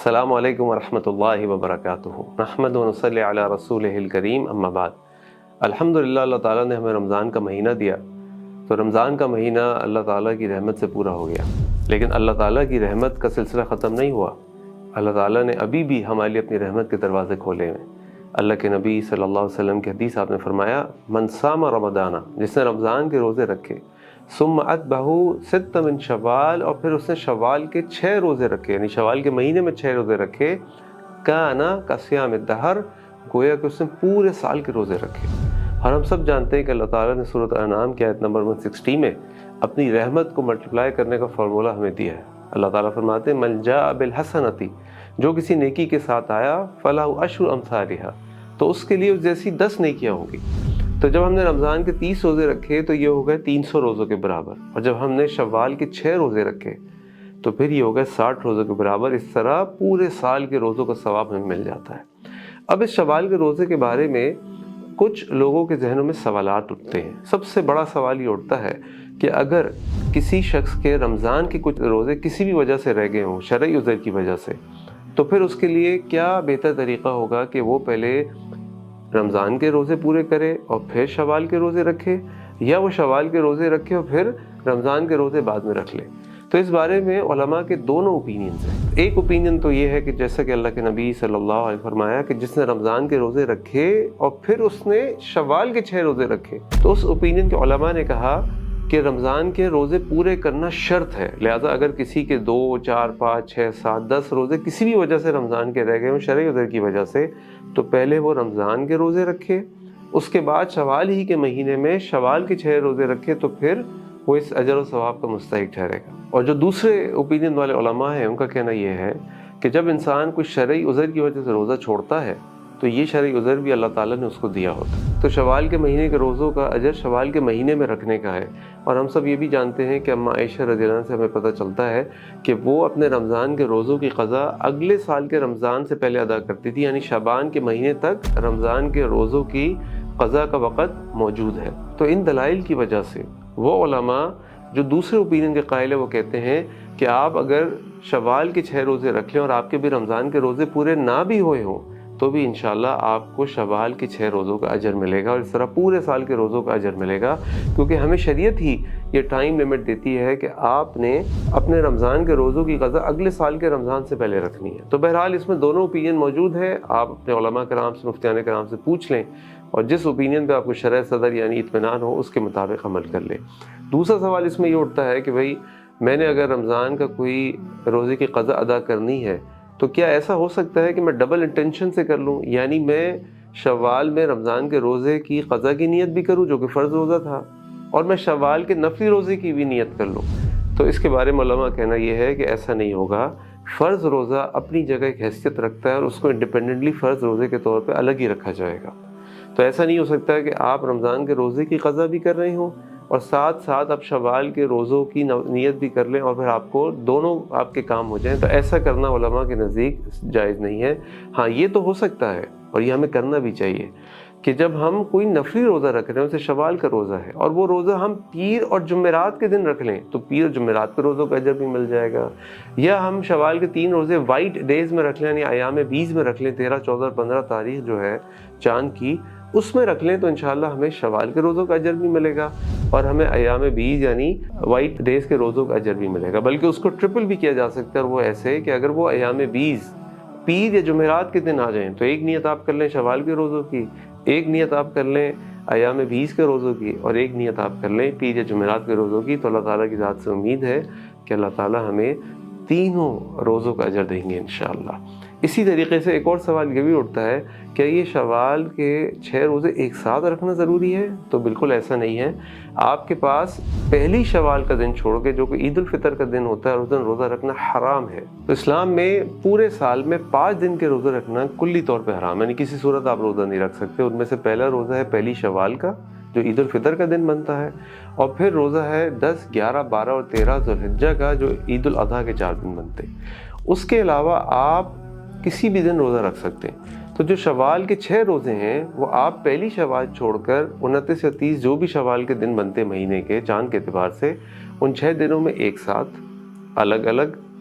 السلام علیکم ورحمۃ اللہ وبرکاتہ۔ نحمد و نصلی علی رسولہ الکریم، اما بعد۔ الحمدللہ اللہ تعالیٰ نے ہمیں رمضان کا مہینہ دیا، تو رمضان کا مہینہ اللہ تعالیٰ کی رحمت سے پورا ہو گیا، لیکن اللہ تعالیٰ کی رحمت کا سلسلہ ختم نہیں ہوا۔ اللہ تعالیٰ نے ابھی بھی ہمارے لیے اپنی رحمت کے دروازے کھولے ہیں۔ اللہ کے نبی صلی اللہ علیہ وسلم کی حدیث آپ نے فرمایا، من صام رمضان، جس نے رمضان کے روزے رکھے، ثم اتبعہ ست من شوال، اور پھر اس نے شوال کے 6 روزے رکھے، یعنی شوال کے مہینے میں 6 روزے رکھے، کانا کصیام الدہر، گویا کہ اس نے پورے سال کے روزے رکھے۔ اور ہم سب جانتے ہیں کہ اللہ تعالیٰ نے سورۃ انعام کی آیت نمبر 160 میں اپنی رحمت کو ملٹیپلائی کرنے کا فارمولہ ہمیں دیا ہے۔ اللہ تعالیٰ فرماتے ہیں، من جاء بالحسنۃ، جو کسی نیکی کے ساتھ آیا، فلہ عشر امثالھا، تو اس کے لیے اس جیسی 10 نیکیاں ہوں گی۔ تو جب ہم نے رمضان کے 30 روزے رکھے تو یہ ہو گئے 300 روزوں کے برابر، اور جب ہم نے شوال کے 6 روزے رکھے تو پھر یہ ہو گئے 60 روزوں کے برابر۔ اس طرح پورے سال کے روزوں کا ثواب ہمیں مل جاتا ہے۔ اب اس شوال کے روزے کے بارے میں کچھ لوگوں کے ذہنوں میں سوالات اٹھتے ہیں۔ سب سے بڑا سوال یہ اٹھتا ہے کہ اگر کسی شخص کے رمضان کے کچھ روزے کسی بھی وجہ سے رہ گئے ہوں، شرعی عذر کی وجہ سے، تو پھر اس کے لیے کیا بہتر طریقہ ہوگا کہ وہ پہلے رمضان کے روزے پورے کرے اور پھر شوال کے روزے رکھے، یا وہ شوال کے روزے رکھے اور پھر رمضان کے روزے بعد میں رکھ لے؟ تو اس بارے میں علماء کے دونوں اوپینینز ہیں۔ ایک اوپینین تو یہ ہے کہ جیسا کہ اللہ کے نبی صلی اللہ علیہ وسلم فرمایا کہ جس نے رمضان کے روزے رکھے اور پھر اس نے شوال کے 6 روزے رکھے، تو اس اوپینین کے علماء نے کہا کہ رمضان کے روزے پورے کرنا شرط ہے، لہذا اگر کسی کے 2، 4، 5، 6، 7، 10 روزے کسی بھی وجہ سے رمضان کے رہ گئے ہوں شرعی عذر کی وجہ سے، تو پہلے وہ رمضان کے روزے رکھے، اس کے بعد شوال ہی کے مہینے میں شوال کے 6 روزے رکھے، تو پھر وہ اس اجر و ثواب کا مستحق ٹھہرے گا۔ اور جو دوسرے اوپینین والے علماء ہیں، ان کا کہنا یہ ہے کہ جب انسان کوئی شرعی عذر کی وجہ سے روزہ چھوڑتا ہے تو یہ شرعی عذر بھی اللہ تعالیٰ نے اس کو دیا ہوتا ہے، تو شوال کے مہینے کے روزوں کا اجر شوال کے مہینے میں رکھنے کا ہے۔ اور ہم سب یہ بھی جانتے ہیں کہ اماں عائشہ رضی اللہ عنہا سے ہمیں پتہ چلتا ہے کہ وہ اپنے رمضان کے روزوں کی قضا اگلے سال کے رمضان سے پہلے ادا کرتی تھی، یعنی شعبان کے مہینے تک رمضان کے روزوں کی قضا کا وقت موجود ہے۔ تو ان دلائل کی وجہ سے وہ علماء جو دوسرے اوپینین کے قائل ہیں، وہ کہتے ہیں کہ آپ اگر شوال کے 6 روزے رکھ لیں اور آپ کے بھی رمضان کے روزے پورے نہ بھی ہوئے ہوں تو بھی انشاءاللہ آپ کو شوال کے 6 روزوں کا اجر ملے گا، اور اس طرح پورے سال کے روزوں کا اجر ملے گا، کیونکہ ہمیں شریعت ہی یہ ٹائم لمٹ دیتی ہے کہ آپ نے اپنے رمضان کے روزوں کی قضا اگلے سال کے رمضان سے پہلے رکھنی ہے۔ تو بہرحال اس میں دونوں اوپینین موجود ہے، آپ اپنے علماء کرام سے، مفتیان کرام سے پوچھ لیں، اور جس اوپینین پہ آپ کو شرح صدر یعنی اطمینان ہو اس کے مطابق عمل کر لیں۔ دوسرا سوال اس میں یہ اٹھتا ہے کہ بھئی میں نے اگر رمضان کا کوئی روزے کی قضا ادا کرنی ہے تو کیا ایسا ہو سکتا ہے کہ میں ڈبل انٹینشن سے کر لوں، یعنی میں شوال میں رمضان کے روزے کی قضا کی نیت بھی کروں جو کہ فرض روزہ تھا، اور میں شوال کے نفلی روزے کی بھی نیت کر لوں؟ تو اس کے بارے میں علماء کہنا یہ ہے کہ ایسا نہیں ہوگا۔ فرض روزہ اپنی جگہ ایک حیثیت رکھتا ہے اور اس کو انڈیپینڈنٹلی فرض روزے کے طور پہ الگ ہی رکھا جائے گا۔ تو ایسا نہیں ہو سکتا کہ آپ رمضان کے روزے کی قضا بھی کر رہے ہوں اور ساتھ ساتھ آپ شوال کے روزوں کی نیت بھی کر لیں اور پھر آپ کو دونوں آپ کے کام ہو جائیں۔ تو ایسا کرنا علماء کے نزدیک جائز نہیں ہے۔ ہاں یہ تو ہو سکتا ہے اور یہ ہمیں کرنا بھی چاہیے کہ جب ہم کوئی نفلی روزہ رکھ رہے ہیں، اسے شوال کا روزہ ہے، اور وہ روزہ ہم پیر اور جمعرات کے دن رکھ لیں تو پیر اور جمعرات کے روزوں کا اجر بھی مل جائے گا، یا ہم شوال کے 3 روزے وائٹ ڈیز میں رکھ لیں، یعنی ایام بیز میں رکھ لیں، 13، 14 اور 15 تاریخ جو ہے چاند کی، اس میں رکھ لیں، تو انشاءاللہ ہمیں شوال کے روزوں کا اجر بھی ملے گا اور ہمیں ایام بیز یعنی وائٹ ڈیز کے روزوں کا اجر بھی ملے گا۔ بلکہ اس کو ٹرپل بھی کیا جا سکتا ہے، اور وہ ایسے کہ اگر وہ ایام بیز پیر یا جمعرات کے دن آ جائیں تو ایک نیت آپ کر لیں شوال کے روزوں کی، ایک نیت آپ کر لیں ایام بیز کے روزوں کی، اور ایک نیت آپ کر لیں پیر یا جمعرات کے روزوں کی۔ تو اللہ تعالیٰ کی ذات سے امید ہے کہ اللہ تعالیٰ ہمیں تینوں روزوں کا اجر دیں گے انشاءاللہ۔ اسی طریقے سے ایک اور سوال یہ بھی اٹھتا ہے کہ یہ شوال کے 6 روزے ایک ساتھ رکھنا ضروری ہے؟ تو بالکل ایسا نہیں ہے۔ آپ کے پاس پہلی شوال کا دن چھوڑ کے جو کہ عید الفطر کا دن ہوتا ہے اس دن روزہ رکھنا حرام ہے۔ تو اسلام میں پورے سال میں 5 دن کے روزے رکھنا کلی طور پہ حرام ہے، یعنی کسی صورت آپ روزہ نہیں رکھ سکتے۔ ان میں سے پہلا روزہ ہے پہلی شوال کا جو عید الفطر کا دن بنتا ہے، اور پھر روزہ ہے 10، 11، 12 اور 13 ذوالحجہ کا جو عید الاضحیٰ کے 4 دن بنتے ہیں۔ اس کے علاوہ آپ کسی بھی دن روزہ رکھ سکتے ہیں۔ تو جو شوال کے 6 روزے ہیں وہ آپ پہلی شوال چھوڑ کر 29 یا 30 جو بھی شوال کے دن بنتے مہینے کے چاند کے اعتبار سے، ان 6 دنوں میں ایک ساتھ الگ الگ